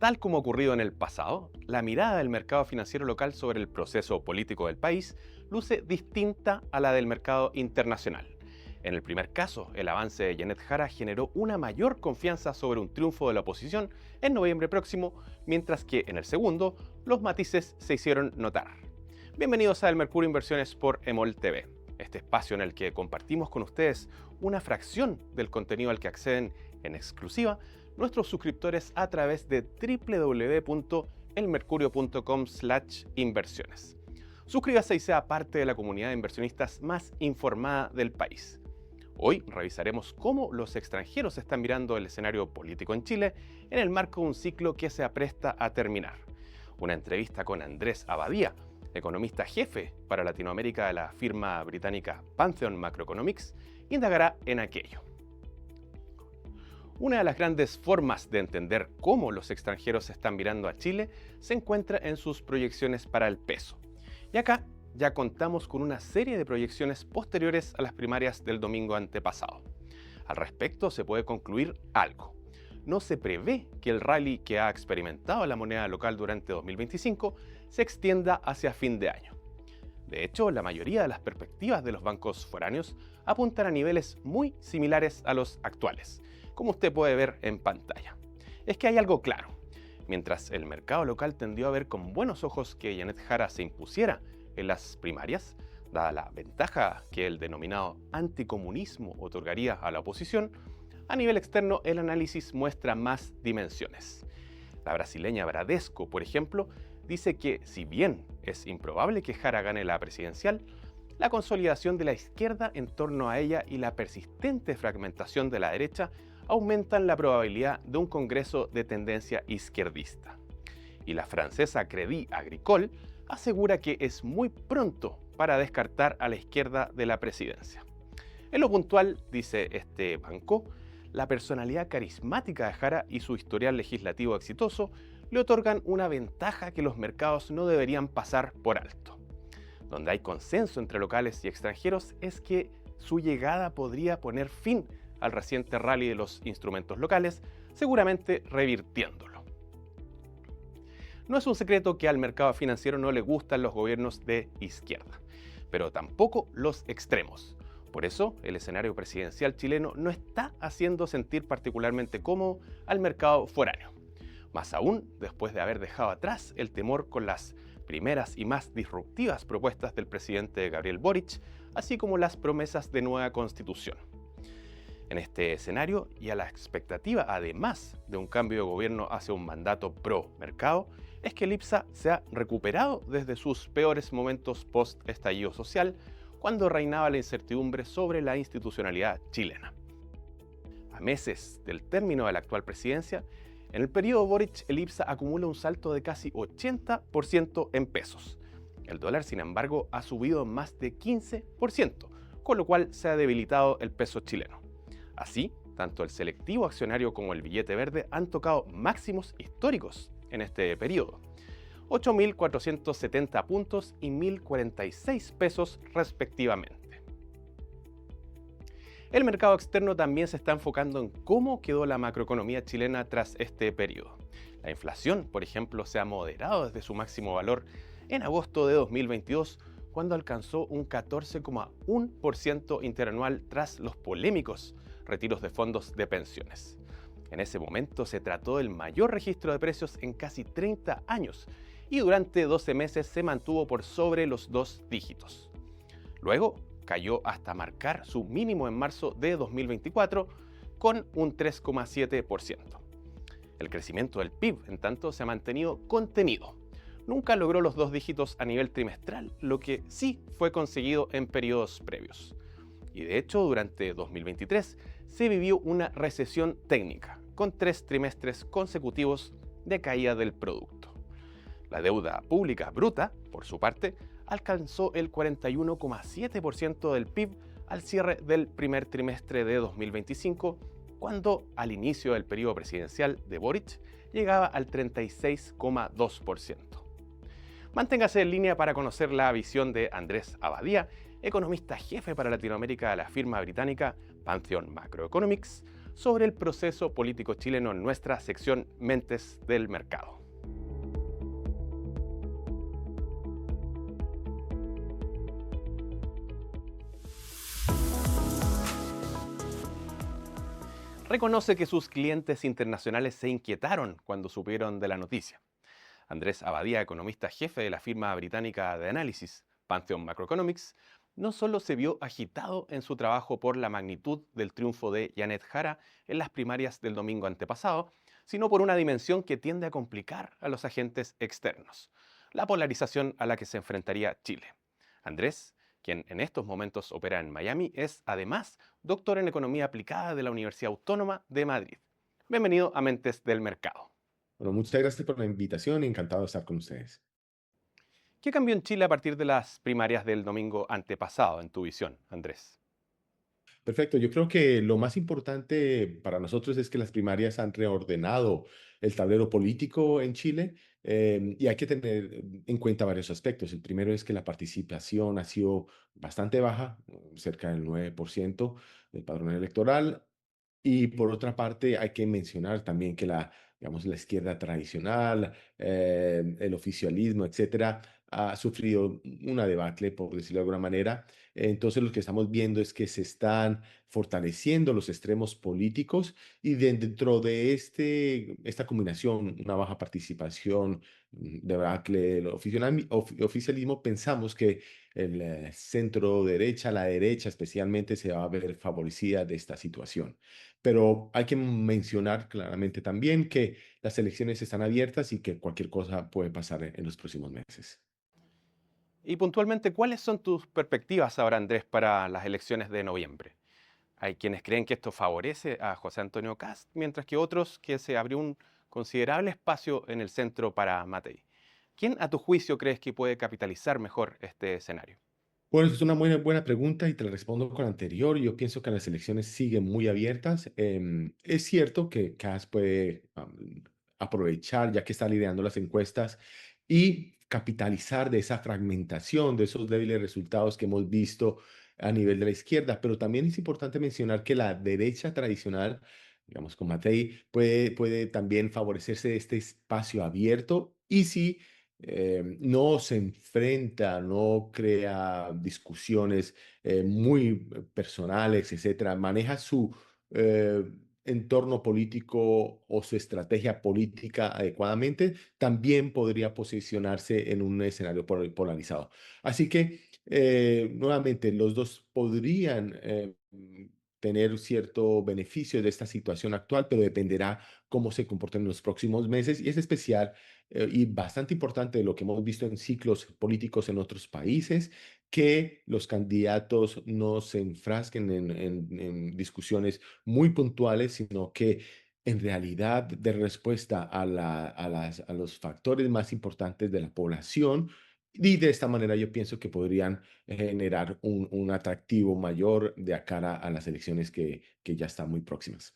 Tal como ha ocurrido en el pasado, la mirada del mercado financiero local sobre el proceso político del país luce distinta a la del mercado internacional. En el primer caso, el avance de Janet Jara generó una mayor confianza sobre un triunfo de la oposición en noviembre próximo, mientras que en el segundo, los matices se hicieron notar. Bienvenidos a El Mercurio Inversiones por EMOL TV, este espacio en el que compartimos con ustedes una fracción del contenido al que acceden en exclusiva nuestros suscriptores a través de www.elmercurio.com/inversiones. Suscríbase y sea parte de la comunidad de inversionistas más informada del país. Hoy revisaremos cómo los extranjeros están mirando el escenario político en Chile en el marco de un ciclo que se apresta a terminar. Una entrevista con Andrés Abadía, economista jefe para Latinoamérica de la firma británica Pantheon Macroeconomics, indagará en aquello. Una de las grandes formas de entender cómo los extranjeros están mirando a Chile se encuentra en sus proyecciones para el peso. Y acá ya contamos con una serie de proyecciones posteriores a las primarias del domingo antepasado. Al respecto se puede concluir algo. No se prevé que el rally que ha experimentado la moneda local durante 2025 se extienda hacia fin de año. De hecho, la mayoría de las perspectivas de los bancos foráneos apuntan a niveles muy similares a los actuales, como usted puede ver en pantalla. Es que hay algo claro. Mientras el mercado local tendió a ver con buenos ojos que Janet Jara se impusiera en las primarias, dada la ventaja que el denominado anticomunismo otorgaría a la oposición, a nivel externo el análisis muestra más dimensiones. La brasileña Bradesco, por ejemplo, dice que si bien es improbable que Jara gane la presidencial, la consolidación de la izquierda en torno a ella y la persistente fragmentación de la derecha aumentan la probabilidad de un Congreso de tendencia izquierdista. Y la francesa Crédit Agricole asegura que es muy pronto para descartar a la izquierda de la presidencia. En lo puntual, dice este banco, la personalidad carismática de Jara y su historial legislativo exitoso le otorgan una ventaja que los mercados no deberían pasar por alto. Donde hay consenso entre locales y extranjeros es que su llegada podría poner fin al reciente rally de los instrumentos locales, seguramente revirtiéndolo. No es un secreto que al mercado financiero no le gustan los gobiernos de izquierda, pero tampoco los extremos. Por eso, el escenario presidencial chileno no está haciendo sentir particularmente cómodo al mercado foráneo. Más aún, después de haber dejado atrás el temor con las primeras y más disruptivas propuestas del presidente Gabriel Boric, así como las promesas de nueva constitución. En este escenario, y a la expectativa además de un cambio de gobierno hacia un mandato pro-mercado, es que el IPSA se ha recuperado desde sus peores momentos post-estallido social, cuando reinaba la incertidumbre sobre la institucionalidad chilena. A meses del término de la actual presidencia, en el periodo Boric el IPSA acumula un salto de casi 80% en pesos. El dólar, sin embargo, ha subido más de 15%, con lo cual se ha debilitado el peso chileno. Así, tanto el selectivo accionario como el billete verde han tocado máximos históricos en este periodo. 8.470 puntos y 1.046 pesos respectivamente. El mercado externo también se está enfocando en cómo quedó la macroeconomía chilena tras este periodo. La inflación, por ejemplo, se ha moderado desde su máximo valor en agosto de 2022, cuando alcanzó un 14,1% interanual tras los polémicos retiros de fondos de pensiones. En ese momento se trató del mayor registro de precios en casi 30 años y durante 12 meses se mantuvo por sobre los 2 dígitos. Luego cayó hasta marcar su mínimo en marzo de 2024 con un 3,7%. El crecimiento del PIB, en tanto, se ha mantenido contenido. Nunca logró los 2 dígitos a nivel trimestral, lo que sí fue conseguido en periodos previos. Y de hecho, durante 2023 se vivió una recesión técnica, con 3 trimestres consecutivos de caída del producto. La deuda pública bruta, por su parte, alcanzó el 41,7% del PIB al cierre del primer trimestre de 2025, cuando al inicio del periodo presidencial de Boric llegaba al 36,2%. Manténgase en línea para conocer la visión de Andrés Abadía, economista jefe para Latinoamérica de la firma británica Pantheon Macroeconomics, sobre el proceso político chileno en nuestra sección Mentes del Mercado. Reconoce que sus clientes internacionales se inquietaron cuando supieron de la noticia. Andrés Abadía, economista jefe de la firma británica de análisis Pantheon Macroeconomics, no solo se vio agitado en su trabajo por la magnitud del triunfo de Janet Jara en las primarias del domingo antepasado, sino por una dimensión que tiende a complicar a los agentes externos, la polarización a la que se enfrentaría Chile. Andrés, quien en estos momentos opera en Miami, es además doctor en Economía Aplicada de la Universidad Autónoma de Madrid. Bienvenido a Mentes del Mercado. Bueno, muchas gracias por la invitación y encantado de estar con ustedes. ¿Qué cambió en Chile a partir de las primarias del domingo antepasado, en tu visión, Andrés? Perfecto, yo creo que lo más importante para nosotros es que las primarias han reordenado el tablero político en Chile y hay que tener en cuenta varios aspectos. El primero es que la participación ha sido bastante baja, cerca del 9% del padrón electoral. Y por otra parte, hay que mencionar también que digamos, la izquierda tradicional, el oficialismo, etcétera, ha sufrido una debacle, por decirlo de alguna manera. Entonces, lo que estamos viendo es que se están fortaleciendo los extremos políticos y dentro de esta combinación, una baja participación, debacle, el oficialismo, pensamos que el centro derecha, la derecha especialmente, se va a ver favorecida de esta situación. Pero hay que mencionar claramente también que las elecciones están abiertas y que cualquier cosa puede pasar en los próximos meses. Y puntualmente, ¿cuáles son tus perspectivas ahora, Andrés, para las elecciones de noviembre? Hay quienes creen que esto favorece a José Antonio Kast, mientras que otros que se abrió un considerable espacio en el centro para Matei. ¿Quién, a tu juicio, crees que puede capitalizar mejor este escenario? Bueno, esa es una buena pregunta y te la respondo con la anterior. Yo pienso que las elecciones siguen muy abiertas. Es cierto que CAS puede aprovechar, ya que está liderando las encuestas, y capitalizar de esa fragmentación, de esos débiles resultados que hemos visto a nivel de la izquierda. Pero también es importante mencionar que la derecha tradicional, digamos con Matei, puede también favorecerse de este espacio abierto y si no se enfrenta, no crea discusiones muy personales, etcétera, maneja su eh, entorno político o su estrategia política adecuadamente, también podría posicionarse en un escenario polarizado. Así que, nuevamente, los dos podrían tener cierto beneficio de esta situación actual, pero dependerá cómo se comporten en los próximos meses y es especial y bastante importante de lo que hemos visto en ciclos políticos en otros países, que los candidatos no se enfrasquen en discusiones muy puntuales, sino que en realidad de respuesta a los factores más importantes de la población. Y de esta manera yo pienso que podrían generar un atractivo mayor de cara a las elecciones que ya están muy próximas.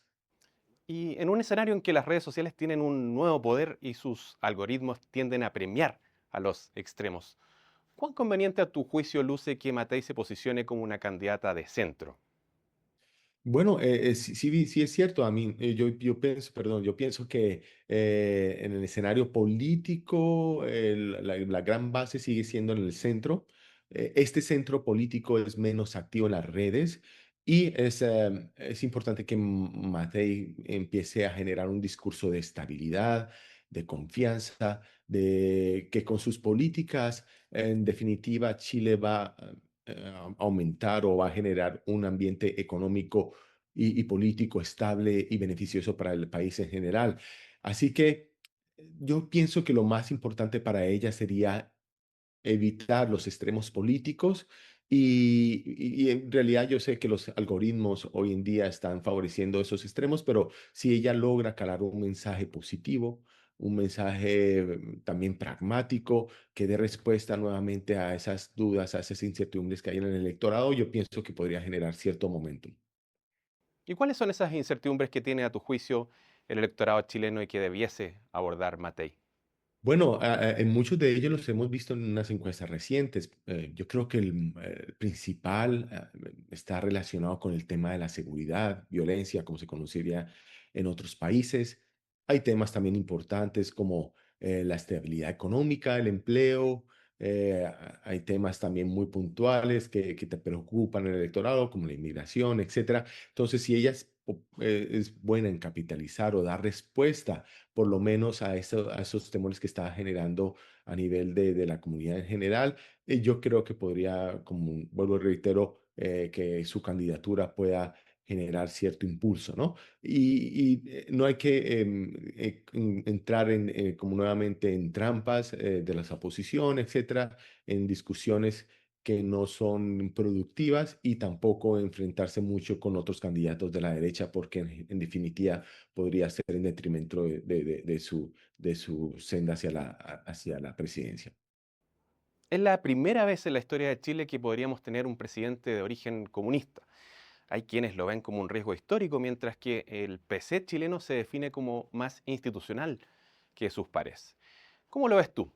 Y en un escenario en que las redes sociales tienen un nuevo poder y sus algoritmos tienden a premiar a los extremos, ¿cuán conveniente a tu juicio luce que Matei se posicione como una candidata de centro? Bueno, sí es cierto. A mí, yo pienso, perdón, yo pienso que en el escenario político la gran base sigue siendo en el centro. Este centro político es menos activo en las redes y es importante que Matei empiece a generar un discurso de estabilidad, de confianza, de que con sus políticas, en definitiva, Chile va a aumentar o va a generar un ambiente económico y político estable y beneficioso para el país en general. Así que yo pienso que lo más importante para ella sería evitar los extremos políticos y en realidad yo sé que los algoritmos hoy en día están favoreciendo esos extremos, pero si ella logra calar un mensaje positivo, un mensaje también pragmático que dé respuesta nuevamente a esas dudas, a esas incertidumbres que hay en el electorado, yo pienso que podría generar cierto momentum. ¿Y cuáles son esas incertidumbres que tiene a tu juicio el electorado chileno y que debiese abordar Matei? Bueno, en muchos de ellos los hemos visto en unas encuestas recientes. Yo creo que el principal está relacionado con el tema de la seguridad, violencia, como se conocería en otros países. Hay temas también importantes como la estabilidad económica, el empleo. Hay temas también muy puntuales que te preocupan en el electorado, como la inmigración, etcétera. Entonces, si ella es buena en capitalizar o dar respuesta por lo menos a esos temores que está generando a nivel de la comunidad en general. Yo creo que podría, como vuelvo y reitero, que su candidatura pueda generar cierto impulso, ¿no? No hay que entrar como nuevamente en trampas de la oposición, etcétera, en discusiones que no son productivas y tampoco enfrentarse mucho con otros candidatos de la derecha, porque en definitiva podría ser en detrimento de su senda hacia la presidencia. Es la primera vez en la historia de Chile que podríamos tener un presidente de origen comunista. Hay quienes lo ven como un riesgo histórico, mientras que el PC chileno se define como más institucional que sus pares. ¿Cómo lo ves tú?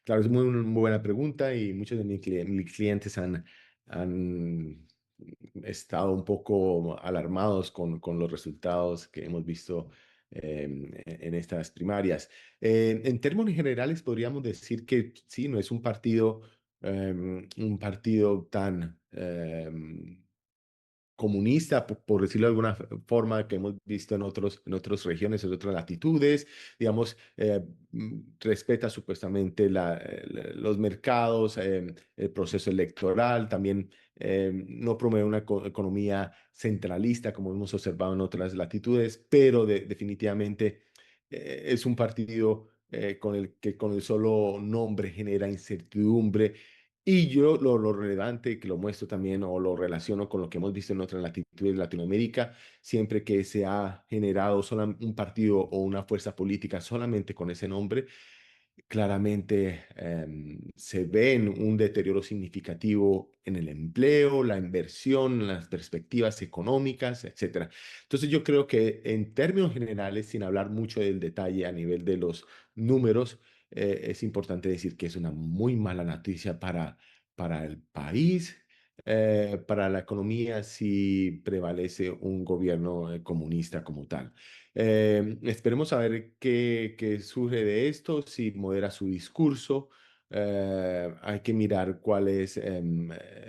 Claro, es muy buena pregunta y muchos de mis clientes han estado un poco alarmados con los resultados que hemos visto en estas primarias. En términos generales, podríamos decir que sí, no es un partido tan comunista, por decirlo de alguna forma, que hemos visto en otras regiones, en otras latitudes, digamos, respeta supuestamente los mercados, el proceso electoral, también no promueve una economía centralista como hemos observado en otras latitudes, pero definitivamente es un partido con el que con el solo nombre genera incertidumbre y yo lo relevante que lo muestro también o lo relaciono con lo que hemos visto en otras latitudes de Latinoamérica, siempre que se ha generado un partido o una fuerza política solamente con ese nombre, claramente se ven un deterioro significativo en el empleo, la inversión, las perspectivas económicas, etcétera. Entonces yo creo que en términos generales, sin hablar mucho del detalle a nivel de los números, es importante decir que es una muy mala noticia para el país, para la economía si prevalece un gobierno comunista como tal. Esperemos a ver qué surge de esto, si modera su discurso. Hay que mirar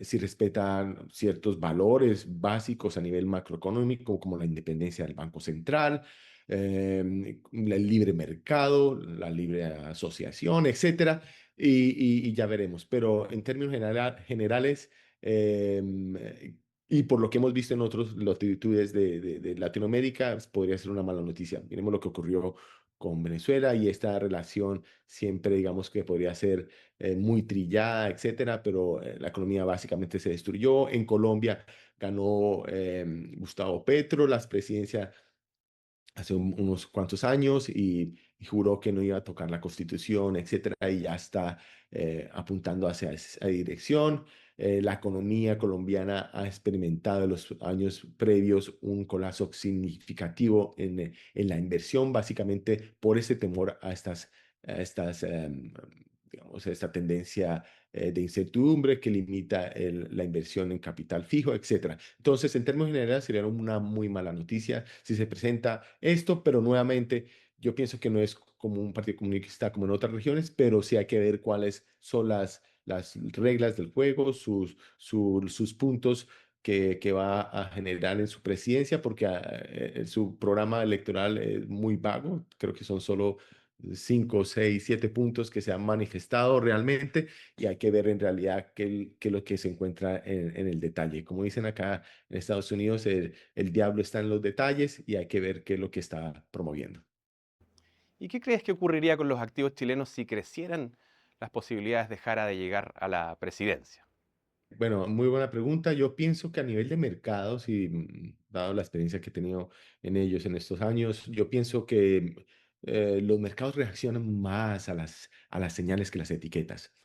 si respetan ciertos valores básicos a nivel macroeconómico, como la independencia del Banco Central, el libre mercado, la libre asociación, etcétera. Y ya veremos. Pero en términos generales, y por lo que hemos visto en otras latitudes de Latinoamérica, podría ser una mala noticia. Miremos lo que ocurrió con Venezuela y esta relación siempre, digamos que podría ser muy trillada, etcétera, pero la economía básicamente se destruyó. En Colombia ganó Gustavo Petro las presidencias hace unos cuantos años y juró que no iba a tocar la Constitución, etcétera, y ya está apuntando hacia esa dirección. La economía colombiana ha experimentado en los años previos un colapso significativo en la inversión, básicamente por ese temor a digamos, a esta tendencia de incertidumbre que limita la inversión en capital fijo, etcétera. Entonces, en términos generales, sería una muy mala noticia si se presenta esto, pero nuevamente yo pienso que no es como un partido comunista como en otras regiones, pero sí hay que ver cuáles son las reglas del juego, sus puntos que va a generar en su presidencia, porque su programa electoral es muy vago, creo que son solo 5, 6, 7 puntos que se han manifestado realmente y hay que ver en realidad qué es lo que se encuentra en el detalle. Como dicen acá en Estados Unidos, el diablo está en los detalles y hay que ver qué es lo que está promoviendo. ¿Y qué crees que ocurriría con los activos chilenos si crecieran las posibilidades de Jara de llegar a la presidencia? Bueno, muy buena pregunta. Yo pienso que a nivel de mercados y dado la experiencia que he tenido en ellos en estos años, yo pienso que los mercados reaccionan más a las señales que las etiquetas.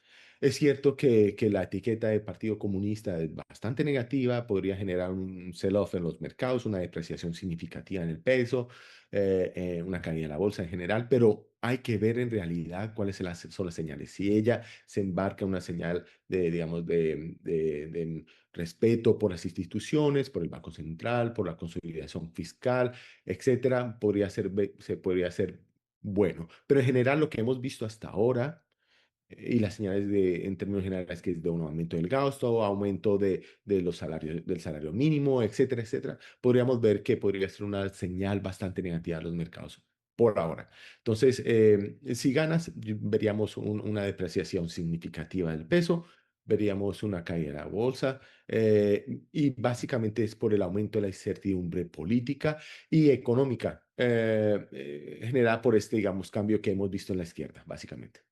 Es cierto que la etiqueta de Partido Comunista es bastante negativa, podría generar un sell-off en los mercados, una depreciación significativa en el peso, una caída de la bolsa en general, pero hay que ver en realidad cuáles son las señales. Si ella se embarca en una señal de, digamos, de respeto por las instituciones, por el Banco Central, por la consolidación fiscal, etcétera, se podría ser bueno. Pero en general lo que hemos visto hasta ahora y las señales en términos generales, que es de un aumento del gasto, aumento de los salarios, del salario mínimo, etcétera, etcétera, podríamos ver que podría ser una señal bastante negativa a los mercados por ahora. Entonces, si ganas, veríamos una depreciación significativa del peso, veríamos una caída de la bolsa, y básicamente es por el aumento de la incertidumbre política y económica, generada por este, digamos, cambio que hemos visto en la izquierda, básicamente.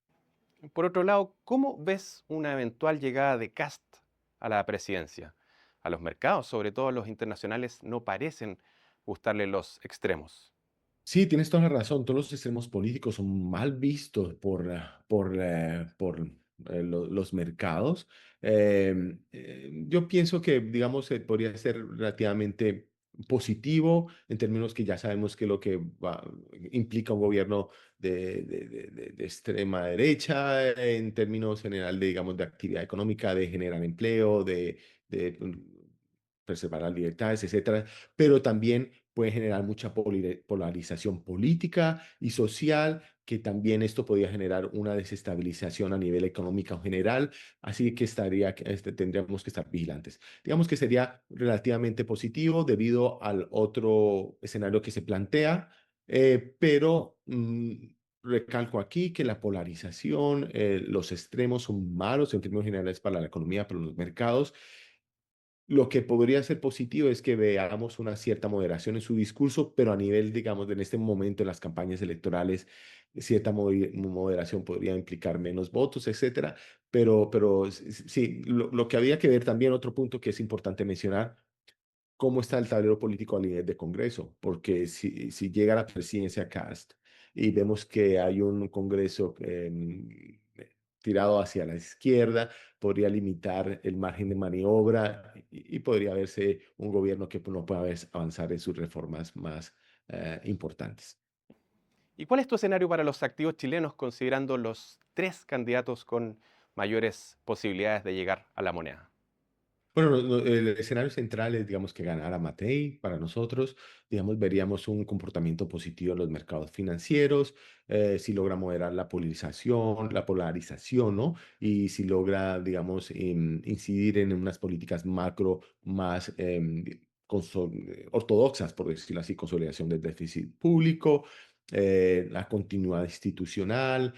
Por otro lado, ¿cómo ves una eventual llegada de Kast a la presidencia? A los mercados, sobre todo a los internacionales, no parecen gustarle los extremos. Sí, tienes toda la razón. Todos los extremos políticos son mal vistos por los mercados. Yo pienso que, digamos, podría ser relativamente positivo en términos que ya sabemos que lo que implica un gobierno de extrema derecha, en términos general de, digamos, de actividad económica, de generar empleo, de preservar las libertades, etcétera, pero también puede generar mucha polarización política y social, que también esto podría generar una desestabilización a nivel económico en general, así que tendríamos que estar vigilantes. Digamos que sería relativamente positivo debido al otro escenario que se plantea, pero recalco aquí que la polarización, los extremos son malos en términos generales para la economía, para los mercados. Lo que podría ser positivo es que veamos una cierta moderación en su discurso, pero a nivel, digamos, en este momento en las campañas electorales, cierta moderación podría implicar menos votos, etcétera. Pero sí, lo que había que ver también, otro punto que es importante mencionar, cómo está el tablero político a nivel de Congreso, porque si llega a la presidencia Cast y vemos que hay un Congreso tirado hacia la izquierda, podría limitar el margen de maniobra y podría verse un gobierno que no pueda avanzar en sus reformas más importantes. ¿Y cuál es tu escenario para los activos chilenos considerando los tres candidatos con mayores posibilidades de llegar a la moneda? Bueno, el escenario central es, digamos, que ganara Matei para nosotros. Digamos, veríamos un comportamiento positivo en los mercados financieros, si logra moderar la polarización, ¿no? Y si logra, digamos, incidir en unas políticas macro más ortodoxas, por decirlo así, consolidación del déficit público, la continuidad institucional,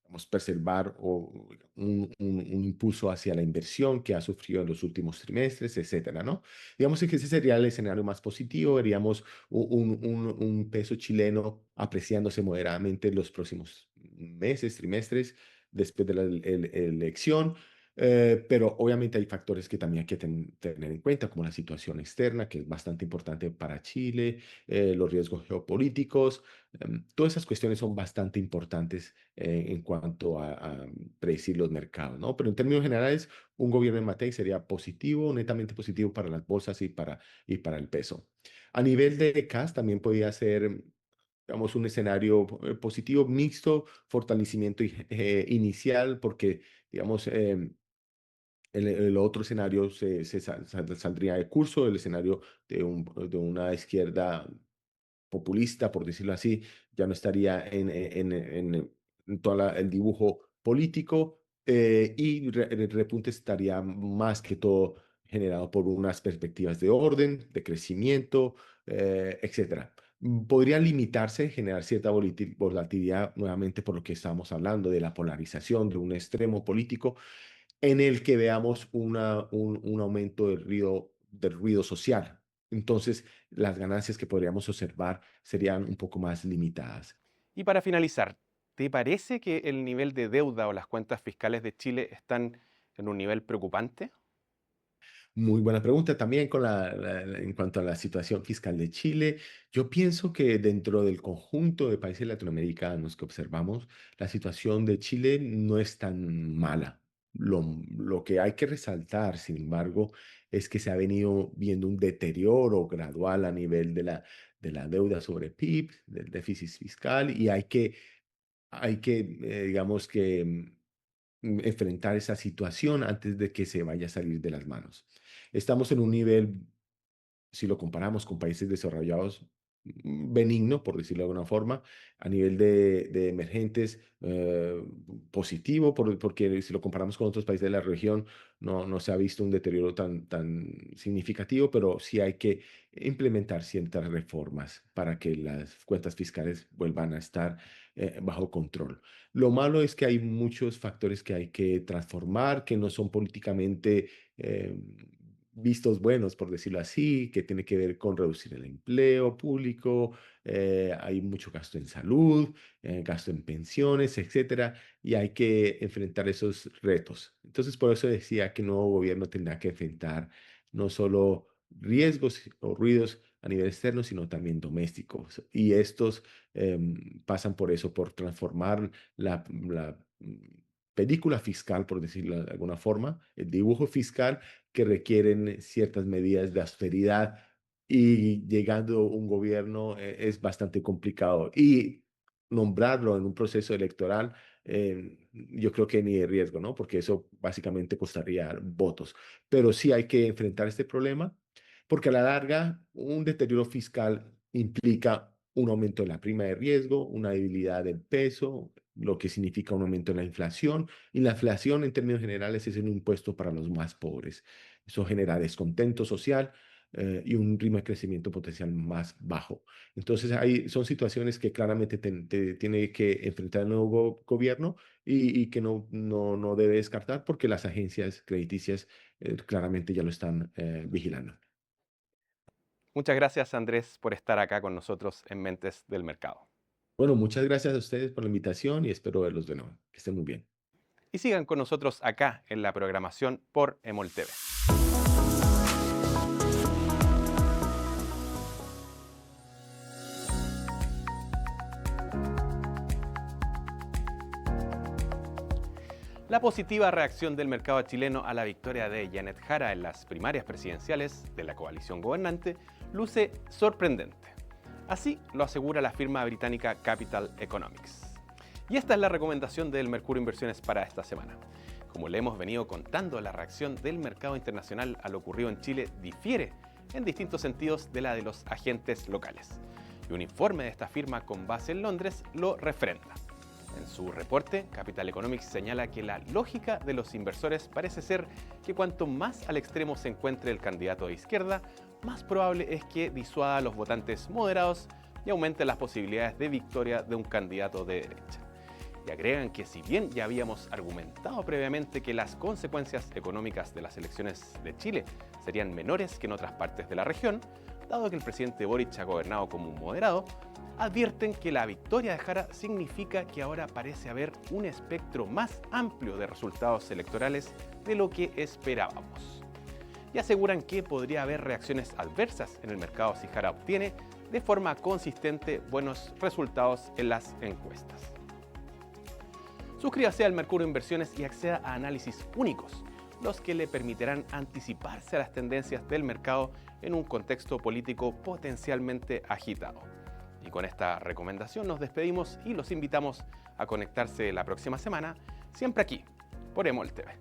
vamos, preservar un impulso hacia la inversión que ha sufrido en los últimos trimestres, etcétera, ¿no? Digamos que ese sería el escenario más positivo, veríamos un peso chileno apreciándose moderadamente en los próximos meses, trimestres, después de la elección. Pero obviamente hay factores que también hay que tener en cuenta, como la situación externa, que es bastante importante para Chile, los riesgos geopolíticos. Todas esas cuestiones son bastante importantes en cuanto a predecir los mercados, ¿no? Pero en términos generales, un gobierno de Matei sería positivo, netamente positivo para las bolsas y para el peso. A nivel de CAS también podría ser, digamos, un escenario positivo, mixto, fortalecimiento inicial, porque, digamos, el otro escenario saldría de curso, el escenario de una izquierda populista, por decirlo así, ya no estaría en todo el dibujo político, y el repunte estaría más que todo generado por unas perspectivas de orden, de crecimiento, etcétera. Podría limitarse, generar cierta volatilidad nuevamente por lo que estábamos hablando de la polarización de un extremo político en el que veamos un aumento del ruido social. Entonces, las ganancias que podríamos observar serían un poco más limitadas. Y para finalizar, ¿te parece que el nivel de deuda o las cuentas fiscales de Chile están en un nivel preocupante? Muy buena pregunta. También con en cuanto a la situación fiscal de Chile, yo pienso que dentro del conjunto de países latinoamericanos que observamos, la situación de Chile no es tan mala. Lo que hay que resaltar, sin embargo, es que se ha venido viendo un deterioro gradual a nivel de la deuda sobre PIB, del déficit fiscal, y hay que digamos que enfrentar esa situación antes de que se vaya a salir de las manos. Estamos en un nivel, si lo comparamos con países desarrollados, benigno, por decirlo de alguna forma, a nivel de emergentes, positivo, porque si lo comparamos con otros países de la región, no se ha visto un deterioro tan significativo, pero sí hay que implementar ciertas reformas para que las cuentas fiscales vuelvan a estar bajo control. Lo malo es que hay muchos factores que hay que transformar, que no son políticamente eh, vistos buenos, por decirlo así, que tiene que ver con reducir el empleo público, hay mucho gasto en salud, gasto en pensiones, etcétera, y hay que enfrentar esos retos. Entonces, por eso decía que el nuevo gobierno tendrá que enfrentar no solo riesgos o ruidos a nivel externo, sino también domésticos. Y estos pasan por eso, por transformar la película fiscal, por decirlo de alguna forma, el dibujo fiscal que requieren ciertas medidas de austeridad y llegando un gobierno es bastante complicado. Y nombrarlo en un proceso electoral, yo creo que ni de riesgo, ¿no? Porque eso básicamente costaría votos. Pero sí hay que enfrentar este problema porque a la larga un deterioro fiscal implica un aumento en la prima de riesgo, una debilidad del peso, lo que significa un aumento en la inflación. Y la inflación, en términos generales, es un impuesto para los más pobres. Eso genera descontento social y un ritmo de crecimiento potencial más bajo. Entonces, son situaciones que claramente tiene que enfrentar el nuevo gobierno y que no debe descartar porque las agencias crediticias claramente ya lo están vigilando. Muchas gracias, Andrés, por estar acá con nosotros en Mentes del Mercado. Bueno, muchas gracias a ustedes por la invitación y espero verlos de nuevo. Que estén muy bien. Y sigan con nosotros acá en la programación por Emol TV. La positiva reacción del mercado chileno a la victoria de Janet Jara en las primarias presidenciales de la coalición gobernante luce sorprendente. Así lo asegura la firma británica Capital Economics. Y esta es la recomendación del Mercurio Inversiones para esta semana. Como le hemos venido contando, la reacción del mercado internacional a lo ocurrido en Chile difiere en distintos sentidos de la de los agentes locales. Y un informe de esta firma con base en Londres lo refrenda. En su reporte, Capital Economics señala que la lógica de los inversores parece ser que cuanto más al extremo se encuentre el candidato de izquierda, más probable es que disuada a los votantes moderados y aumente las posibilidades de victoria de un candidato de derecha. Y agregan que si bien ya habíamos argumentado previamente que las consecuencias económicas de las elecciones de Chile serían menores que en otras partes de la región, dado que el presidente Boric ha gobernado como un moderado, advierten que la victoria de Jara significa que ahora parece haber un espectro más amplio de resultados electorales de lo que esperábamos. Y aseguran que podría haber reacciones adversas en el mercado si Jara obtiene de forma consistente buenos resultados en las encuestas. Suscríbase al Mercurio Inversiones y acceda a análisis únicos, los que le permitirán anticiparse a las tendencias del mercado en un contexto político potencialmente agitado. Y con esta recomendación nos despedimos y los invitamos a conectarse la próxima semana, siempre aquí, por Emol TV.